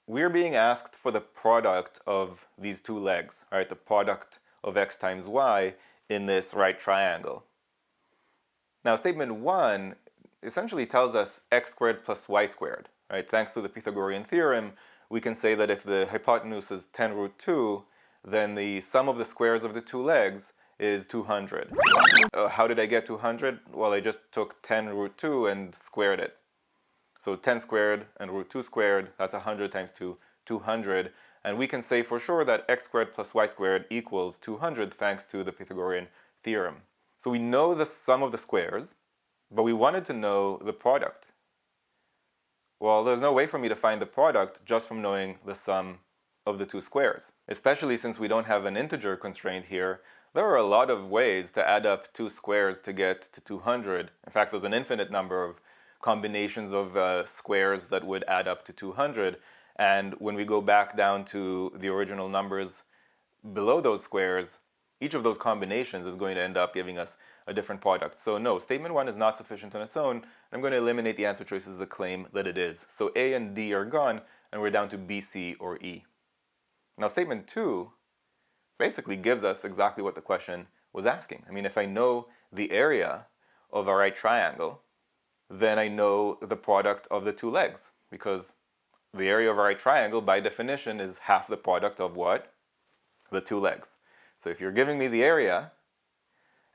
we're being asked for the product of these two legs, right? The product of x times y in this right triangle. Now, statement 1 essentially tells us x squared plus y squared, right? Thanks to the Pythagorean theorem, we can say that if the hypotenuse is 10 root 2, then the sum of the squares of the two legs is 200. How did I get 200? Well, I just took 10 root 2 and squared it. So 10 squared and root 2 squared, that's 100 times 2, 200. And we can say for sure that x squared plus y squared equals 200 thanks to the Pythagorean theorem. So we know the sum of the squares, but we wanted to know the product. Well, there's no way for me to find the product just from knowing the sum of the two squares. Especially since we don't have an integer constraint here, there are a lot of ways to add up two squares to get to 200. In fact, there's an infinite number of combinations of squares that would add up to 200. And when we go back down to the original numbers below those squares, each of those combinations is going to end up giving us a different product. So no, statement 1 is not sufficient on its own. I'm going to eliminate the answer choices that claim that it is. So A and D are gone, and we're down to B, C, or E. Now statement 2 basically gives us exactly what the question was asking. I mean, if I know the area of a right triangle, then I know the product of the two legs, because the area of a right triangle by definition is half the product of what? The two legs. So if you're giving me the area,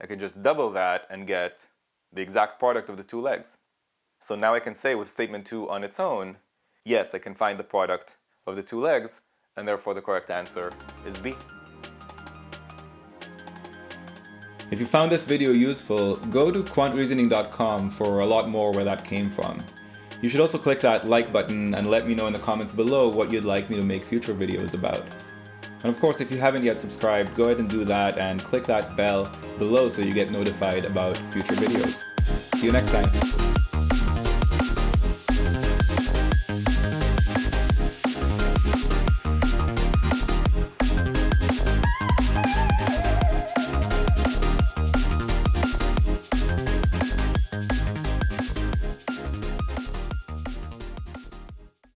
I can just double that and get the exact product of the two legs. So now I can say with statement 2 on its own, yes, I can find the product of the two legs, and therefore the correct answer is B. If you found this video useful, go to quantreasoning.com for a lot more where that came from. You should also click that like button and let me know in the comments below what you'd like me to make future videos about. And of course, if you haven't yet subscribed, go ahead and do that and click that bell below so you get notified about future videos. See you next time.